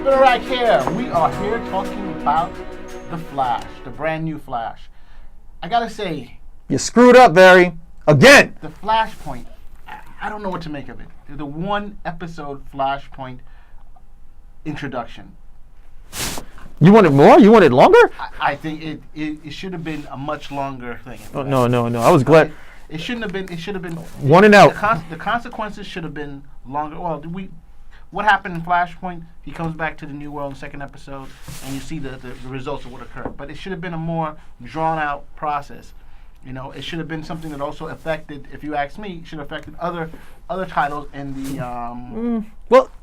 Spinner Rack here. We are here talking about the Flash, the brand new Flash. I gotta say, you screwed up, Barry. Again. The Flashpoint. I don't know what to make of it. The one episode Flashpoint introduction. You wanted more? You wanted longer? I think it should have been a much longer thing. Oh, no. I was glad. It shouldn't have been. It should have been. One and out. The consequences should have been longer. Well, what happened in Flashpoint? He comes back to the New World in the second episode, and you see the results of what occurred. But it should have been a more drawn out process. You know, it should have been something that also affected, if you ask me, should have affected other titles in the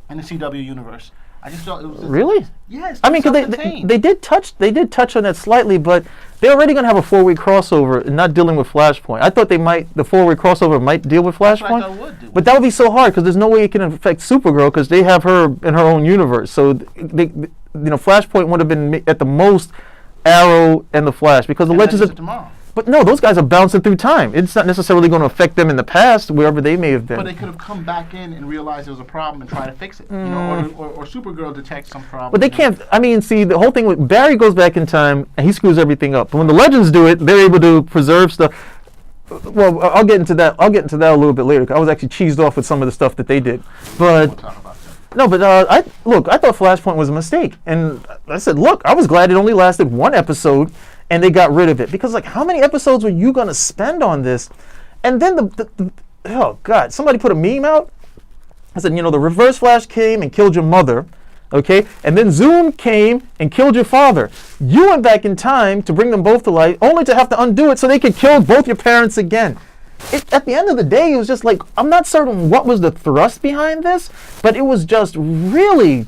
in the CW universe. I just thought it was really. Yes. I mean, because they did touch on that slightly, but they're already going to have a 4-week crossover and not dealing with Flashpoint. I thought the 4-week crossover might deal with Flashpoint. That's what I thought it would do. But that would be so hard because there's no way it can affect Supergirl because they have her in her own universe. So Flashpoint would have been at the most Arrow and the Flash because the Legends of Tomorrow. But no, those guys are bouncing through time. It's not necessarily going to affect them in the past, wherever they may have been. But they could have come back in and realized there was a problem and try to fix it. You know, or Supergirl detects some problem. But they can't. I mean, see, the whole thing with Barry goes back in time and he screws everything up. But when the Legends do it, they're able to preserve stuff. Well, I'll get into that. A little bit later. 'Cause I was actually cheesed off with some of the stuff that they did. But we'll talk about that. no, but I thought Flashpoint was a mistake, and I said, look, I was glad it only lasted one episode. And they got rid of it because, like, how many episodes were you gonna spend on this? And then oh God, somebody put a meme out. I said, the Reverse Flash came and killed your mother, okay? And then Zoom came and killed your father. You went back in time to bring them both to life, only to have to undo it so they could kill both your parents again. At the end of the day, it was just like, I'm not certain what was the thrust behind this, but it was just really.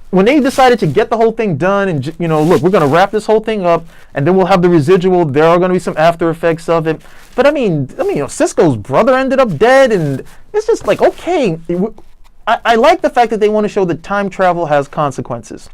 When they decided to get the whole thing done and, look, we're going to wrap this whole thing up and then we'll have the residual. There are going to be some after effects of it. But I mean, Cisco's brother ended up dead and it's just like, okay. I like the fact that they want to show that time travel has consequences.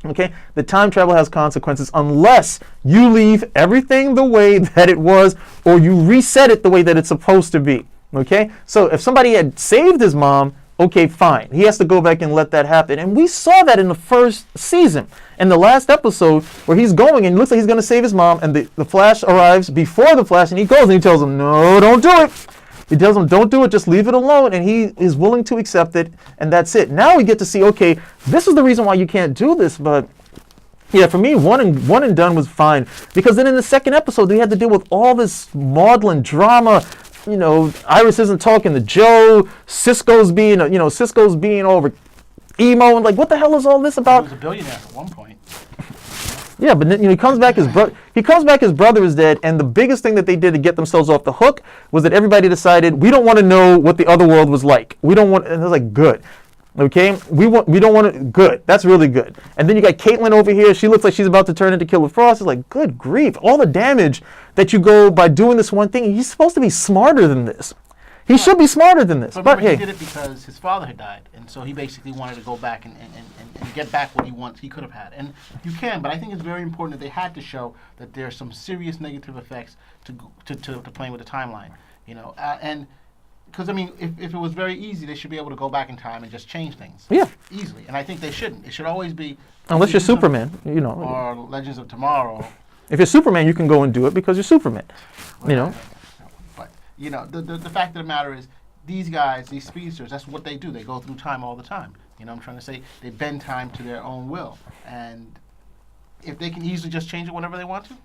Okay? The time travel has consequences unless you leave everything the way that it was or you reset it the way that it's supposed to be. Okay? So if somebody had saved his mom, okay, fine. He has to go back and let that happen. And we saw that in the first season. In the last episode where he's going and it looks like he's going to save his mom and the Flash arrives before the Flash and he goes and he tells him, no, don't do it. He tells him, don't do it, just leave it alone. And he is willing to accept it and that's it. Now we get to see, okay, this is the reason why you can't do this. But yeah, for me, one and done was fine. Because then in the second episode, they had to deal with all this maudlin drama. Iris isn't talking to Joe. Cisco's being over emo and like, what the hell is all this about? He was a billionaire at one point. Yeah, but then he comes back. His brother is dead, and the biggest thing that they did to get themselves off the hook was that everybody decided we don't want to know what the other world was like. We don't want, and it was like, good. Okay, we don't want it. Good, that's really good. And then you got Caitlin over here. She looks like she's about to turn into Killer Frost. It's like, good grief! All the damage that you go by doing this one thing. He's supposed to be smarter than this. He should be smarter than this. But he did it because his father had died, and so he basically wanted to go back and get back what he could have had. And you can, but I think it's very important that they had to show that there's some serious negative effects to playing with the timeline. And. Because, I mean, if it was very easy, they should be able to go back in time and just change things. Yeah. Easily. And I think they shouldn't. It should always be... Unless you're Superman, Or Legends of Tomorrow. If you're Superman, you can go and do it because you're Superman, But, the fact of the matter is, these guys, these speedsters, that's what they do. They go through time all the time. I'm trying to say they bend time to their own will. And if they can easily just change it whenever they want to,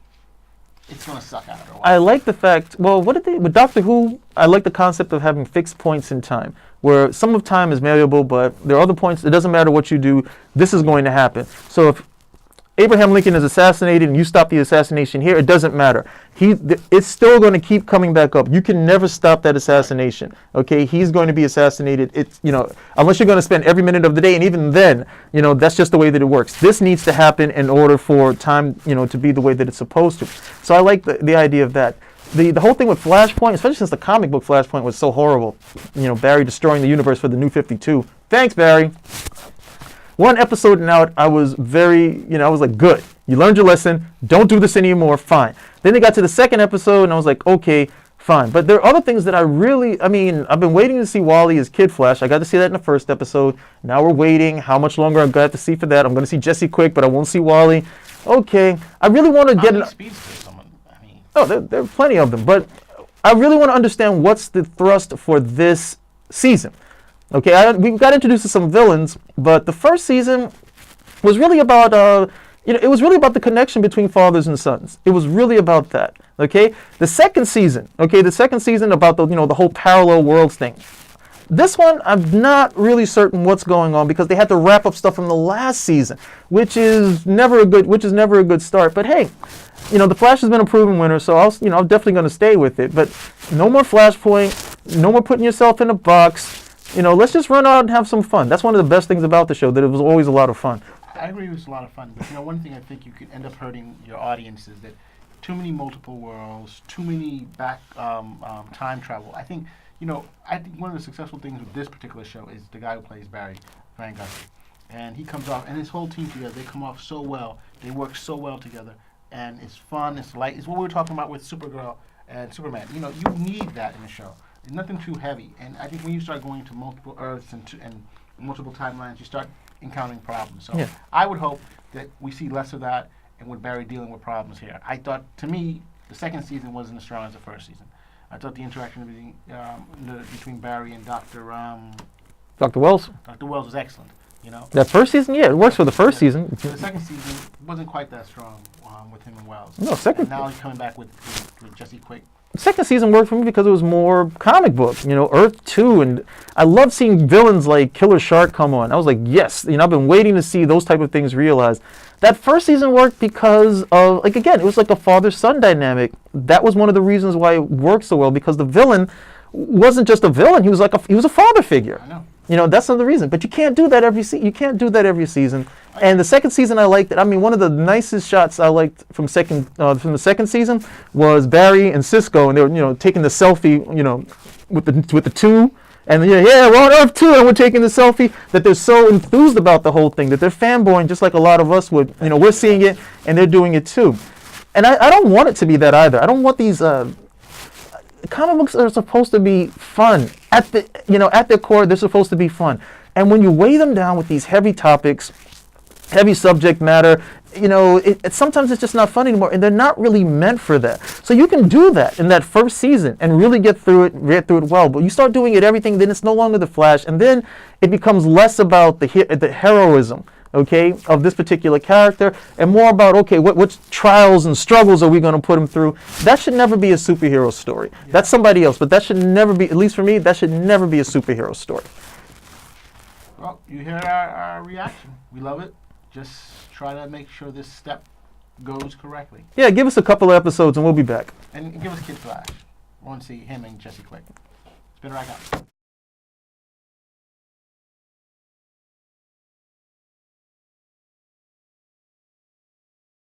it's going to suck after a while. I like the fact, with Doctor Who, I like the concept of having fixed points in time, where some of time is malleable, but there are other points, it doesn't matter what you do, this is going to happen. So if Abraham Lincoln is assassinated and you stop the assassination here, it doesn't matter. It's still going to keep coming back up. You can never stop that assassination. Okay, he's going to be assassinated. It's unless you're going to spend every minute of the day, and even then, that's just the way that it works. This needs to happen in order for time, to be the way that it's supposed to. So I like the idea of that. The whole thing with Flashpoint, especially since the comic book Flashpoint was so horrible. Barry destroying the universe for the New 52. Thanks, Barry. One episode and out, I was very, I was like, good. You learned your lesson. Don't do this anymore. Fine. Then they got to the second episode, and I was like, okay, fine. But there are other things that I mean, I've been waiting to see Wally as Kid Flash. I got to see that in the first episode. Now we're waiting. How much longer I'm going to see for that? I'm going to see Jesse Quick, but I won't see Wally. Okay. I really want to get... Oh, there are plenty of them. But I really want to understand what's the thrust for this season. Okay, we got introduced to some villains, but the first season was really about... it was really about the connection between fathers and sons. It was really about that. Okay, the second season about the whole parallel worlds thing. This one, I'm not really certain what's going on because they had to wrap up stuff from the last season, which is never a good start. But hey, the Flash has been a proven winner, so I'm definitely going to stay with it. But no more Flashpoint, no more putting yourself in a box. Let's just run out and have some fun. That's one of the best things about the show, that it was always a lot of fun. I agree, it was a lot of fun. But one thing I think you could end up hurting your audience is that too many multiple worlds, too many back time travel. I think one of the successful things with this particular show is the guy who plays Barry, Frank Guthrie. And he comes off, and his whole team together, they come off so well. They work so well together. And it's fun, it's light. It's what we were talking about with Supergirl and Superman. You need that in a show. It's nothing too heavy. And I think when you start going to multiple Earths and multiple timelines, you start encountering problems. So yeah. I would hope that we see less of that and with Barry dealing with problems here. I thought, to me, the second season wasn't as strong as the first season. I thought the interaction between Barry and Dr. Wells. Dr. Wells was excellent. That first season, yeah, it works for the first season. The second season wasn't quite that strong with him and Wells. No, second. And now he's coming back with Jesse Quick. Second season worked for me because it was more comic book, Earth 2, and I love seeing villains like Killer Shark come on. I was like, yes, I've been waiting to see those type of things realized. That first season worked because of, again, it was like a father-son dynamic. That was one of the reasons why it worked so well, because the villain wasn't just a villain, he was a father figure. I know. That's another reason. But you can't do that every season. And the second season, I liked it. I mean, one of the nicest shots I liked from the second season was Barry and Cisco, and they were, taking the selfie, with the two, and yeah, we're on Earth 2, and we're taking the selfie. That they're so enthused about the whole thing that they're fanboying just like a lot of us would. We're seeing it, and they're doing it too. And I don't want it to be that either. I don't want these. Comic books are supposed to be fun. At their core, they're supposed to be fun. And when you weigh them down with these heavy topics, heavy subject matter, sometimes it's just not fun anymore, and they're not really meant for that. So you can do that in that first season and really get through it well. But you start doing it everything, then it's no longer the Flash, and then it becomes less about the heroism, okay, of this particular character, and more about, okay, what trials and struggles are we going to put him through? That should never be a superhero story. Yeah. That's somebody else, but that should never be, at least for me, that should never be a superhero story. Well, you hear our reaction. We love it. Just try to make sure this step goes correctly. Yeah, give us a couple of episodes and we'll be back. And give us Kid Flash. I want to see him and Jesse Quick. Spin right out.